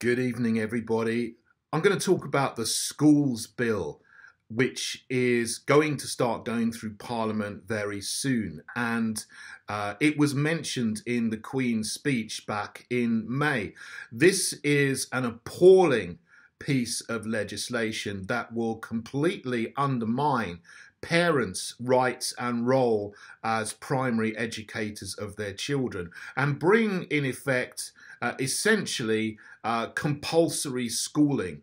Good evening, everybody. I'm going to talk about the schools bill, which is going to start going through Parliament very soon. And it was mentioned in the Queen's speech back in May. This is an appalling piece of legislation that will completely undermine parents' rights and role as primary educators of their children and bring in effect essentially compulsory schooling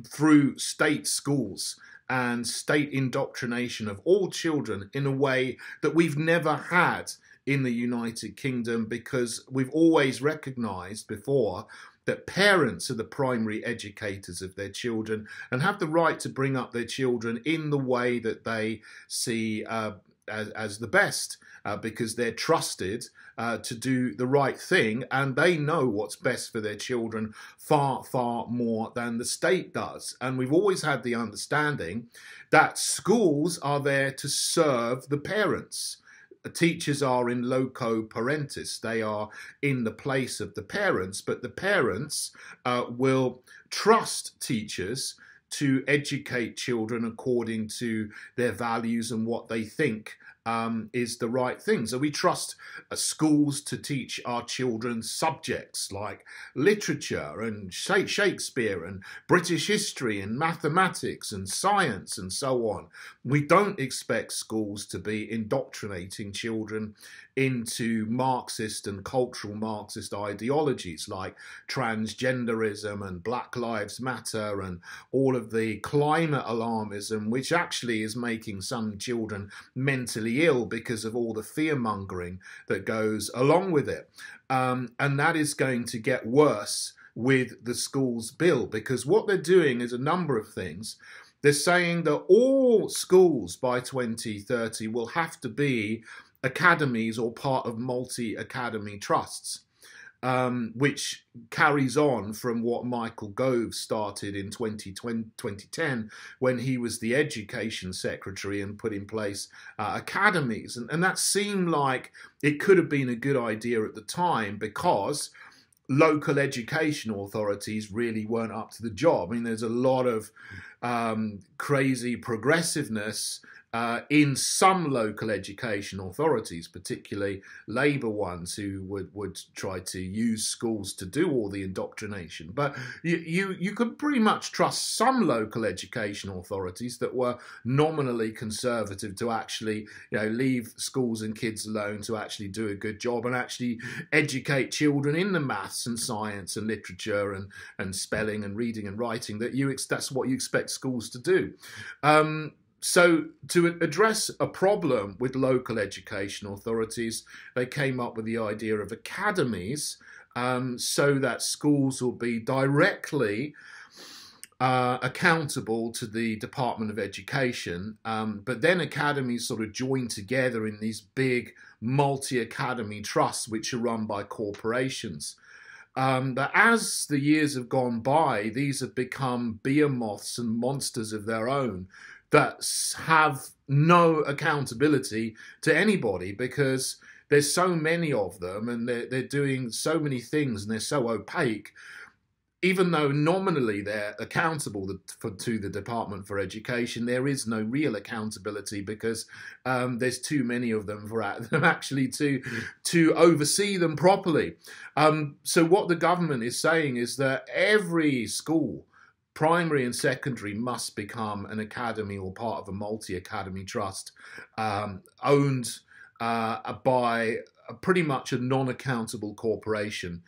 through state schools and state indoctrination of all children in a way that we've never had in the United Kingdom, because we've always recognised before that parents are the primary educators of their children and have the right to bring up their children in the way that they see as the best, because they're trusted to do the right thing, and they know what's best for their children far, far more than the state does. And we've always had the understanding that schools are there to serve the parents. Teachers are in loco parentis, they are in the place of the parents, but the parents will trust teachers to educate children according to their values and what they think is the right thing. So we trust schools to teach our children subjects like literature and Shakespeare and British history and mathematics and science and so on. We don't expect schools to be indoctrinating children into Marxist and cultural Marxist ideologies like transgenderism and Black Lives Matter and all of the climate alarmism, which actually is making some children mentally ill because of all the fear-mongering that goes along with it. And that is going to get worse with the schools bill, because what they're doing is a number of things. They're saying that all schools by 2030 will have to be academies or part of multi-academy trusts, which carries on from what Michael Gove started in 2010 when he was the education secretary and put in place academies. And that seemed like it could have been a good idea at the time, because local education authorities really weren't up to the job. I mean, there's a lot of crazy progressiveness in some local education authorities, particularly Labour ones, who would try to use schools to do all the indoctrination. But you could pretty much trust some local education authorities that were nominally conservative to actually, leave schools and kids alone to actually do a good job and actually educate children in the maths and science and literature and spelling and reading and writing. That's what you expect schools to do. So to address a problem with local education authorities, they came up with the idea of academies, so that schools will be directly accountable to the Department of Education, but then academies sort of join together in these big multi-academy trusts which are run by corporations. But as the years have gone by, these have become behemoths and monsters of their own that have no accountability to anybody, because there's so many of them and they're doing so many things and they're so opaque. Even though nominally they're accountable to the Department for Education, there is no real accountability, because there's too many of them for them actually to oversee them properly. So what the government is saying is that every school, primary and secondary, must become an academy or part of a multi-academy trust owned by pretty much a non-accountable corporation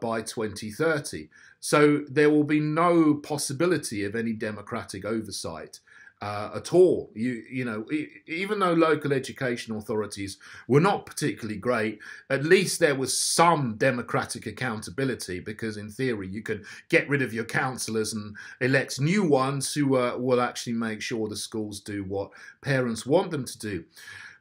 by 2030. So there will be no possibility of any democratic oversight at all. Even though local education authorities were not particularly great, at least there was some democratic accountability, because in theory you can get rid of your councillors and elect new ones who will actually make sure the schools do what parents want them to do.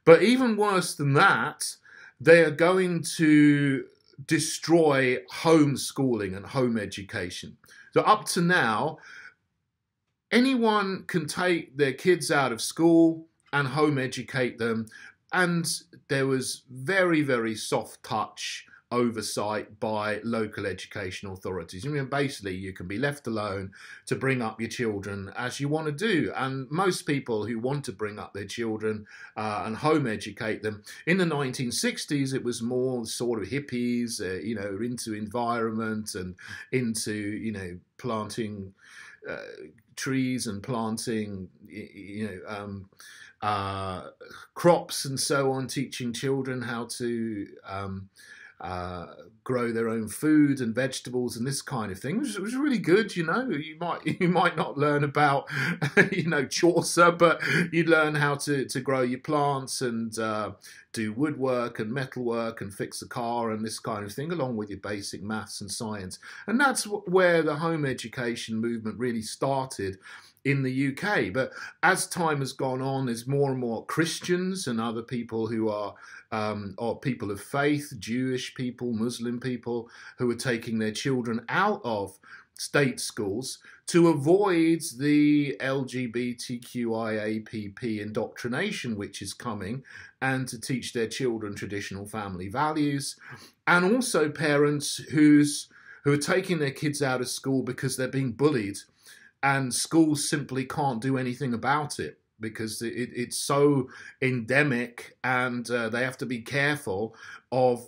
But even worse than that, they are going to destroy homeschooling and home education. So up to now, anyone can take their kids out of school and home educate them, and there was very, very soft touch oversight by local education authorities. I mean, basically, you can be left alone to bring up your children as you want to do. And most people who want to bring up their children and home educate them, in the 1960s, it was more sort of hippies, into environment and into, planting trees and planting, crops and so on, teaching children how to grow their own food and vegetables and this kind of thing, which was really good. You might not learn about Chaucer, but you'd learn how to grow your plants and do woodwork and metalwork and fix a car and this kind of thing, along with your basic maths and science. And that's where the home education movement really started in the UK. But as time has gone on, there's more and more Christians and other people who are people of faith, Jewish people, Muslim people, who are taking their children out of state schools to avoid the LGBTQIAPP indoctrination which is coming, and to teach their children traditional family values. And also parents who are taking their kids out of school because they're being bullied, and schools simply can't do anything about it because it's so endemic, and they have to be careful of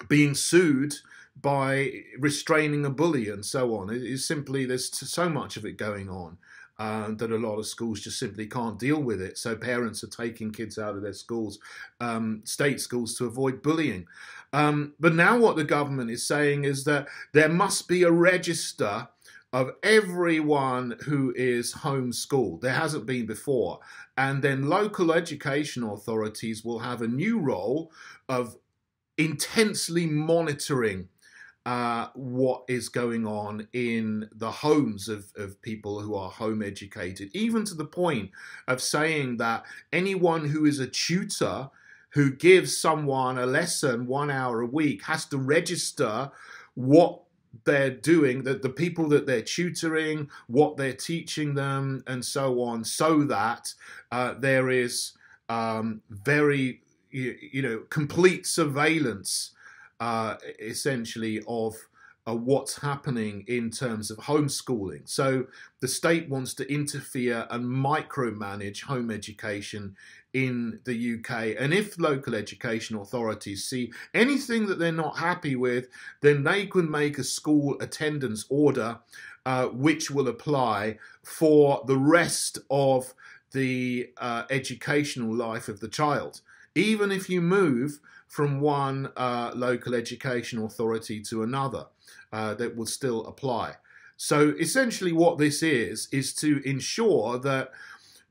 being sued by restraining a bully and so on. It's simply, there's so much of it going on that a lot of schools just simply can't deal with it. So parents are taking kids out of their schools, state schools, to avoid bullying. But now what the government is saying is that there must be a register of everyone who is homeschooled. There hasn't been before. And then local education authorities will have a new role of intensely monitoring what is going on in the homes of people who are home educated, even to the point of saying that anyone who is a tutor who gives someone a lesson 1 hour a week has to register what they're doing, that the people that they're tutoring, what they're teaching them, and so on, so that there is very, complete surveillance, essentially, of what's happening in terms of homeschooling. So the state wants to interfere and micromanage home education in the UK. And if local education authorities see anything that they're not happy with, then they can make a school attendance order, which will apply for the rest of the educational life of the child. Even if you move from one local education authority to another, that will still apply. So essentially what this is to ensure that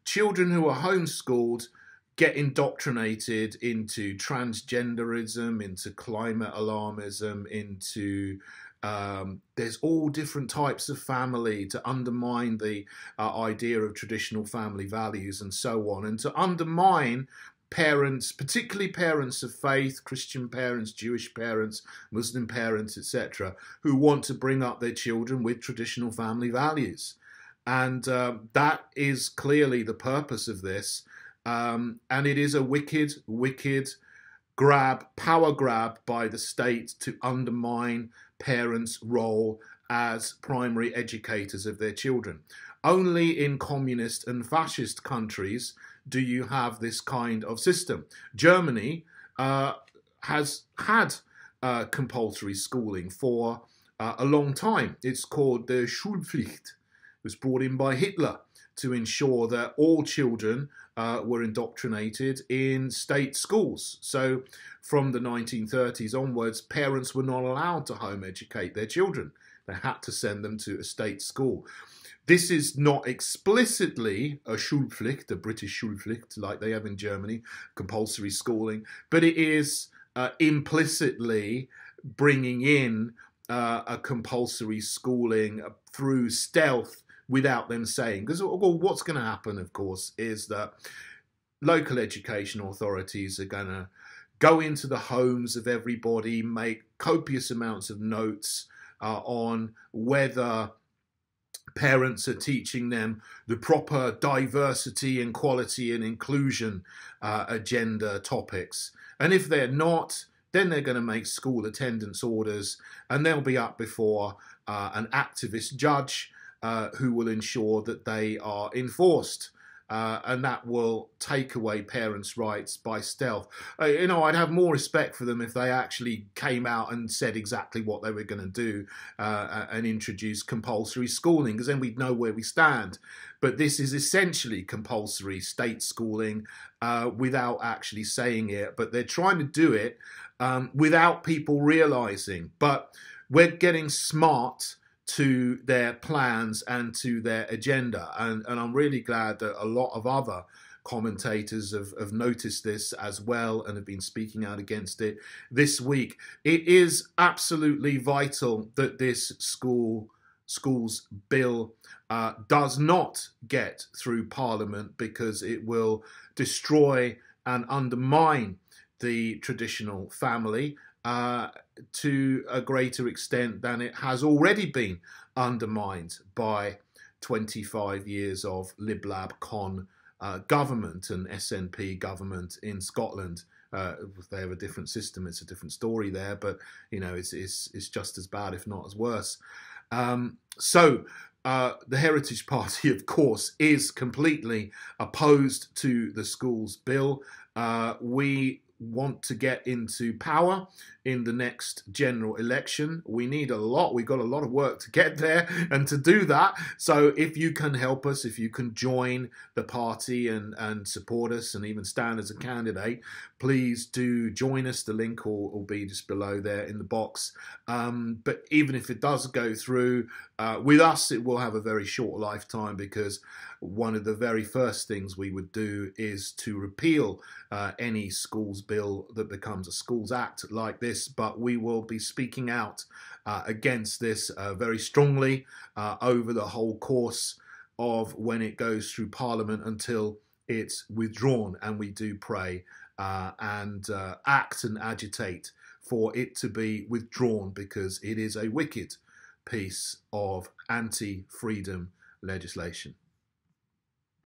children who are homeschooled get indoctrinated into transgenderism, into climate alarmism, into there's all different types of family, to undermine the idea of traditional family values and so on, and to undermine parents, particularly parents of faith, Christian parents, Jewish parents, Muslim parents, etc., who want to bring up their children with traditional family values. And that is clearly the purpose of this. And it is a wicked, wicked power grab by the state to undermine parents' role as primary educators of their children. Only in communist and fascist countries do you have this kind of system. Germany has had compulsory schooling for a long time. It's called the Schulpflicht. It was brought in by Hitler to ensure that all children were indoctrinated in state schools. So from the 1930s onwards, parents were not allowed to home educate their children. They had to send them to a state school. This is not explicitly a Schulpflicht, a British Schulpflicht like they have in Germany, compulsory schooling, but it is implicitly bringing in a compulsory schooling through stealth without them saying. Because what's going to happen, of course, is that local education authorities are going to go into the homes of everybody, make copious amounts of notes on whether parents are teaching them the proper diversity and equality and inclusion agenda topics. And if they're not, then they're going to make school attendance orders, and they'll be up before an activist judge who will ensure that they are enforced. And that will take away parents' rights by stealth. I'd have more respect for them if they actually came out and said exactly what they were going to do and introduce compulsory schooling, because then we'd know where we stand. But this is essentially compulsory state schooling without actually saying it. But they're trying to do it without people realising. But we're getting smart to their plans and to their agenda. And I'm really glad that a lot of other commentators have noticed this as well and have been speaking out against it this week. It is absolutely vital that this schools bill does not get through Parliament, because it will destroy and undermine the traditional family to a greater extent than it has already been undermined by 25 years of Lib Lab Con government and SNP government in Scotland. They have a different system, it's a different story there, but it's just as bad, if not as worse. So the Heritage Party, of course, is completely opposed to the schools bill. We want to get into power in the next general election. We've got a lot of work to get there and to do that. So if you can help us, if you can join the party and support us and even stand as a candidate, please do join us. The link will be just below there in the box. But even if it does go through, with us, it will have a very short lifetime, because one of the very first things we would do is to repeal any schools bill that becomes a schools act like this. But we will be speaking out against this very strongly over the whole course of when it goes through Parliament until it's withdrawn. And we do pray and act and agitate for it to be withdrawn, because it is a wicked piece of anti-freedom legislation.